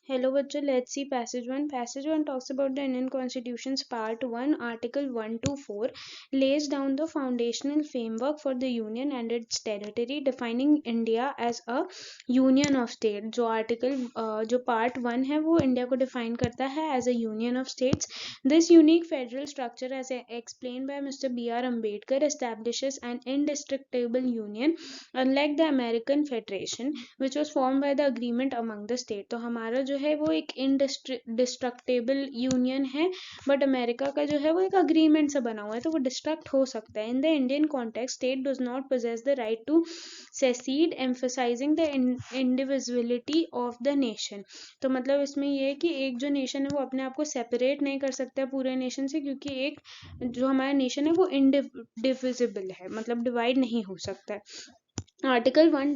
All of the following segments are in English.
Hello बच्चों, let's see passage 1. Passage 1 talks about the Indian Constitution's part 1, Article 1 to 4, lays down the foundational framework for the Union and its territory, defining India as a union of states. जो article जो part 1 है वो India को define करता है as a union of states. This unique federal structure, as explained by Mr. B.R. Ambedkar, establishes an indestructible union, unlike the American Federation, which was formed by the agreement among the state. तो हमारा जो है वो एक indestructible union है, but America का जो है वो एक अग्रीमेंट से बना हुआ है, तो वो डिस्ट्रक्ट हो सकता है. In the Indian context state does not possess the right to secede, emphasising the individuality of the nation. तो मतलब इसमें ये है कि एक जो नेशन है वो अपने आप को सेपरेट नहीं कर सकता है पूरे नेशन से, क्योंकि एक जो हमारा नेशन है वो इंडिविजिबल है, मतलब डिवाइड नहीं हो सकता है. Article 1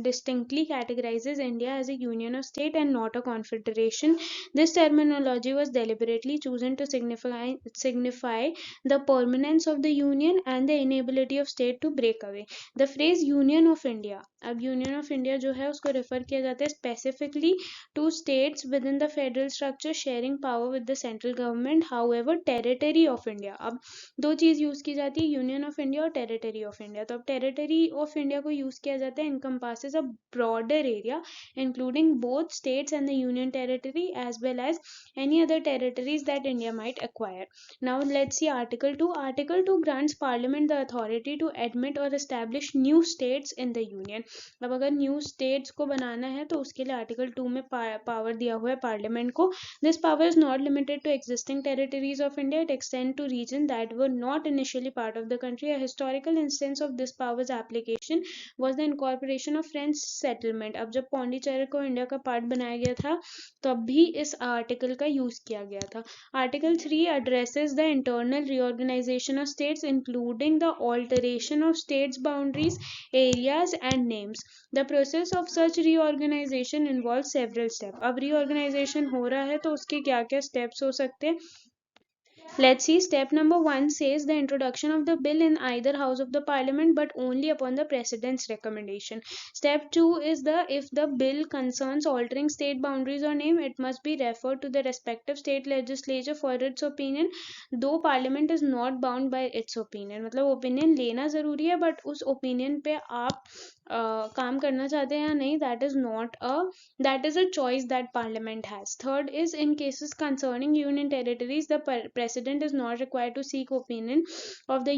distinctly categorizes India as a union of states and not a confederation. This terminology was deliberately chosen to signify the permanence of the union and the inability of state to break away. The phrase Union of India, अब Union of India जो है उसको refer किया जाता है specifically to states within the federal structure sharing power with the central government. However, territory of India, अब दो चीज यूज की जाती है, यूनियन ऑफ इंडिया और टेरिटरी ऑफ इंडिया. तो अब टेरिटरी ऑफ इंडिया को यूज किया जाता है encompasses a broader area including both states and the union territory as well as any other territories that India might acquire. Now let's see Article 2. Article 2 grants Parliament the authority to admit or establish new states in the Union. अब अगर new states को बनाना है तो उसके लिए article 2 में power दिया हुआ है पार्लियामेंट को. This power is not limited to existing territories of India, it extend to region that were not initially part of the country. A historical instance of this power's application was the incorporation of French settlement. अब जब पौंडीचेरी को India का part बनाया गया था तब भी इस आर्टिकल का यूज किया गया था. Article 3 addresses the internal reorganization of states including the alteration of states boundaries, areas and names. The process of such reorganization involves several steps. अब reorganization हो रहा है तो उसके क्या क्या steps हो सकते हैं. Let's see. Step number 1 says the introduction of the bill in either house of the parliament, but only upon the president's recommendation. Step 2 is if the bill concerns altering state boundaries or name, it must be referred to the respective state legislature for its opinion, though parliament is not bound by its opinion. मतलब opinion लेना जरूरी है, but उस opinion पे आप काम करना चाहते हैं या नहीं, that is a choice that parliament has. Third is in cases concerning union territories, the president is not required to seek opinion of the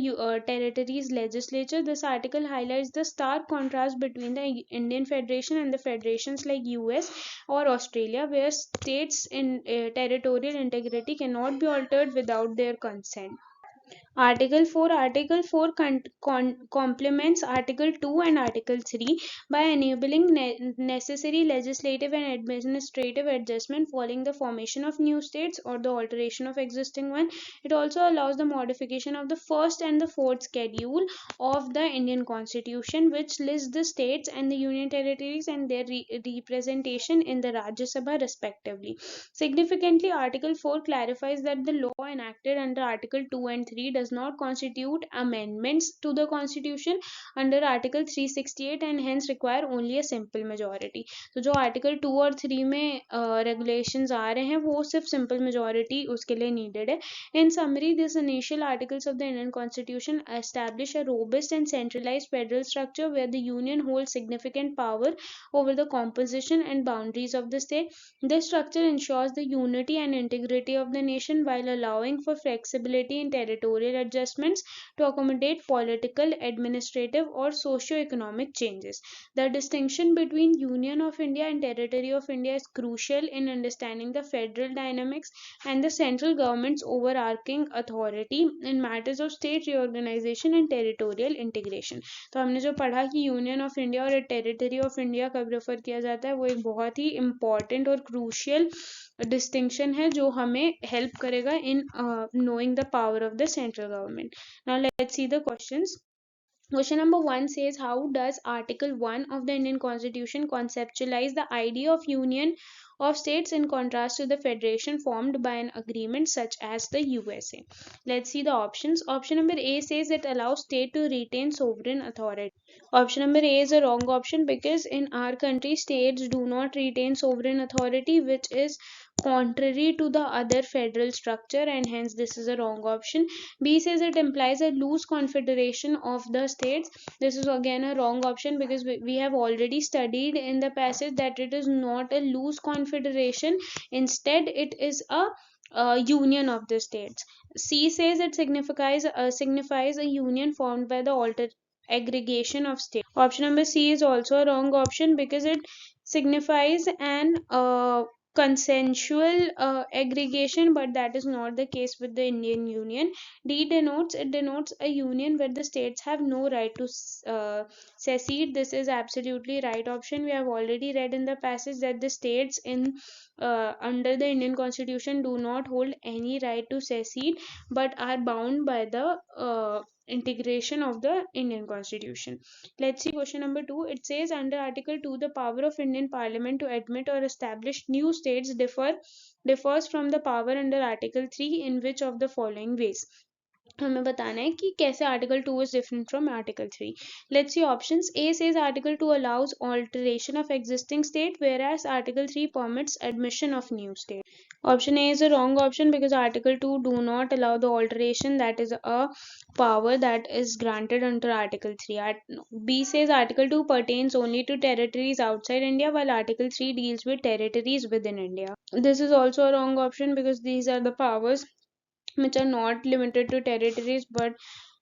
territories legislature. This article highlights the stark contrast between the Indian Federation and the federations like US or Australia, where states in territorial integrity cannot be altered without their consent. Article 4 complements Article 2 and Article 3 by enabling necessary legislative and administrative adjustment following the formation of new states or the alteration of existing one. It also allows the modification of the first and the fourth schedule of the Indian Constitution, which lists the states and the union territories and their representation in the Rajya Sabha respectively. Significantly, Article 4 clarifies that the law enacted under Article 2 and 3 does not constitute amendments to the Constitution under Article 368 and hence require only a simple majority. तो जो Article 2 और 3 में regulations आ रहे हैं वो सिर्फ simple majority उसके लिए needed है. In summary, these initial articles of the Indian Constitution establish a robust and centralized federal structure where the Union holds significant power over the composition and boundaries of the state. This structure ensures the unity and integrity of the nation while allowing for flexibility in territorial adjustments to accommodate political, administrative, or socio-economic changes. The distinction between Union of India and Territory of India is crucial in understanding the federal dynamics and the central government's overarching authority in matters of state reorganization and territorial integration. तो हमने जो पढ़ा कि union of India और territory of India कब refer किया जाता है, वो एक बहुत ही इम्पॉर्टेंट और क्रूशियल डिस्टिंक्शन है जो हमें हेल्प करेगा इन knowing the power of the central government. Now let's see the questions. Question number 1 says, how does Article 1 of the Indian Constitution conceptualize the idea of union of states in contrast to the federation formed by an agreement such as the USA. Let's see the options. Option number A says it allows state to retain sovereign authority. Option number A is a wrong option because in our country states do not retain sovereign authority, which is contrary to the other federal structure, and hence this is a wrong option. B says it implies a loose confederation of the states. This is again a wrong option because we have already studied in the passage that it is not a loose confederation. Instead, it is a union of the states. C says it signifies a union formed by the alter aggregation of states. Option number C is also a wrong option because it signifies an consensual aggregation, but that is not the case with the Indian Union. D denotes a union where the states have no right to secede. This is absolutely right option. We have already read in the passage that the states in under the Indian Constitution do not hold any right to secede, but are bound by the integration of the Indian Constitution. Let's see question number 2. It says under Article 2, the power of Indian Parliament to admit or establish new states differs from the power under Article 3 in which of the following ways. हमें बताना है कि कैसे article 2 is different from article 3. Let's see options. A says article 2 allows alteration of existing state, whereas article 3 permits admission of new state. Option A is a wrong option because article 2 do not allow the alteration. That is a power that is granted under article 3. B says article 2 pertains only to territories outside India, while article 3 deals with territories within India. This is also a wrong option because these are the powers which are not limited to territories but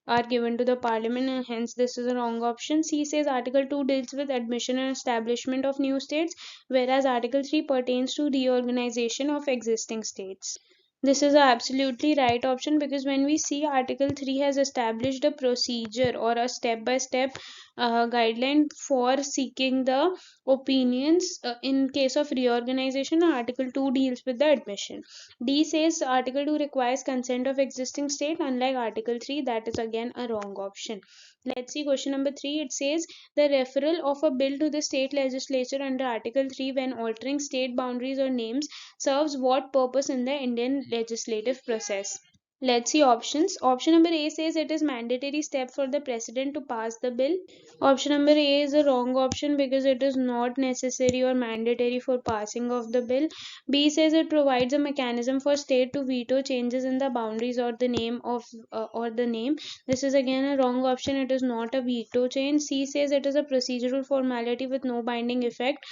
are given to the parliament, and hence this is a wrong option. C says article 2 deals with admission and establishment of new states, whereas article 3 pertains to reorganization of existing states. This is a absolutely right option because when we see article 3 has established a procedure or a step by step guideline for seeking the opinions in case of reorganization. Article 2 deals with the admission. D says article 2 requires consent of existing state, unlike article 3. That is again a wrong option. Let's see question number 3. It says the referral of a bill to the state legislature under article 3 when altering state boundaries or names serves what purpose in the Indian legislative process? Let's see options. Option number A says it is mandatory step for the president to pass the bill. Option number A is a wrong option because it is not necessary or mandatory for passing of the bill. B says it provides a mechanism for state to veto changes in the boundaries or the name of or the name. This is again a wrong option. It is not a veto change. C says it is a procedural formality with no binding effect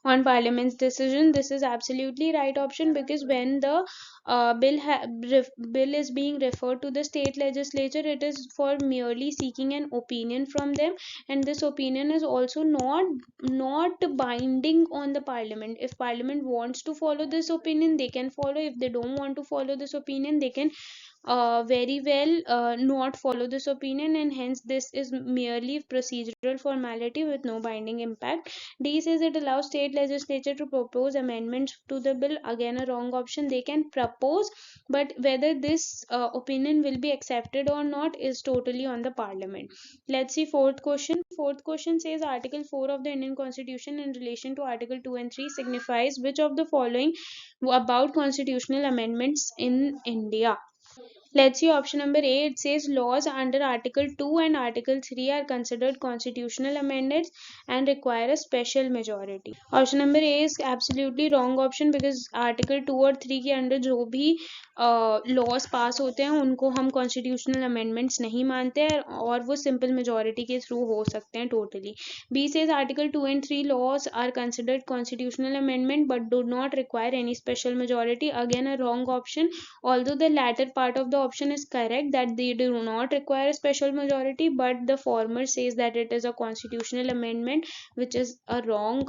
on parliament's decision. This is absolutely right option because when the bill is being referred to the state legislature, it is for merely seeking an opinion from them, and this opinion is also not binding on the parliament. If parliament wants to follow this opinion, they can follow. If they don't want to follow this opinion, they can very well not follow this opinion, and hence this is merely procedural formality with no binding impact. D says it allows state legislature to propose amendments to the bill. Again a wrong option. They can propose, but whether this opinion will be accepted or not is totally on the parliament. Let's see fourth question. Fourth question says article 4 of the Indian Constitution in relation to article 2 and 3 signifies which of the following about constitutional amendments in India. Let's see option number A. It says laws under Article 2 and Article 3 are considered constitutional amendments and require a special majority. Option number A is absolutely wrong option because Article 2 और 3 के under जो भी laws पास होते हैं उनको हम constitutional amendments नहीं मानते हैं और वो simple majority के through हो सकते हैं totally. B says Article 2 and 3 laws are considered constitutional amendment but do not require any special majority. Again a wrong option. Although the latter part of the option is correct that they do not require a special majority, but the former says that it is a constitutional amendment, which is a wrong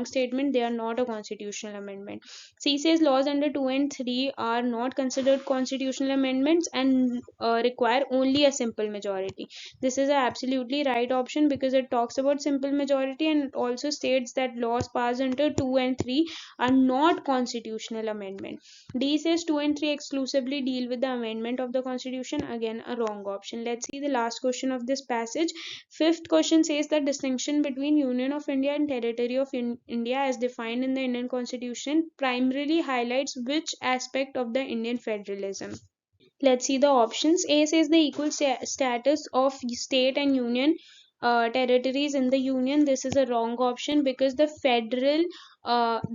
statement. They are not a constitutional amendment. C says laws under 2 and 3 are not considered constitutional amendments and require only a simple majority. This is a absolutely right option because it talks about simple majority, and it also states that laws passed under 2 and 3 are not constitutional amendment. D says 2 and 3 exclusively deal deal with the amendment of the constitution, again a wrong option. Let's see the last question of this passage. Fifth question says the distinction between Union of India and Territory of India as defined in the Indian constitution primarily highlights which aspect of the Indian federalism. Let's see the options. A says the equal status of state and union territories in the union. This is a wrong option because the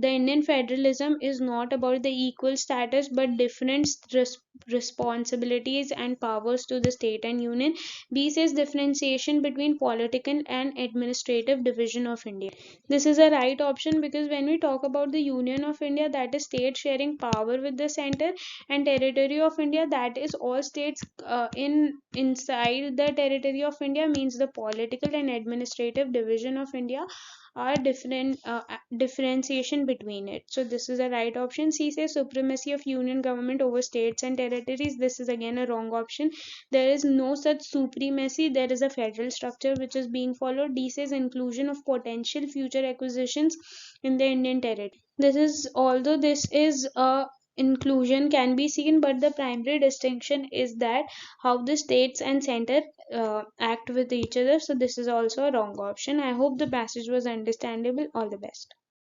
Indian federalism is not about the equal status but different responsibilities and powers to the state and union. B says differentiation between political and administrative division of India. This is a right option because when we talk about the Union of India, that is state sharing power with the center, and Territory of India, that is all states inside the Territory of India, means the political and administrative division of India are different, differentiation between it. So this is a right option. C says supremacy of union government over states and territories. This is again a wrong option. There is no such supremacy. There is a federal structure which is being followed. D says inclusion of potential future acquisitions in the Indian territory. This is, although this is a inclusion can be seen, but the primary distinction is that how the states and center act with each other. So this is also a wrong option. I hope the passage was understandable. All the best.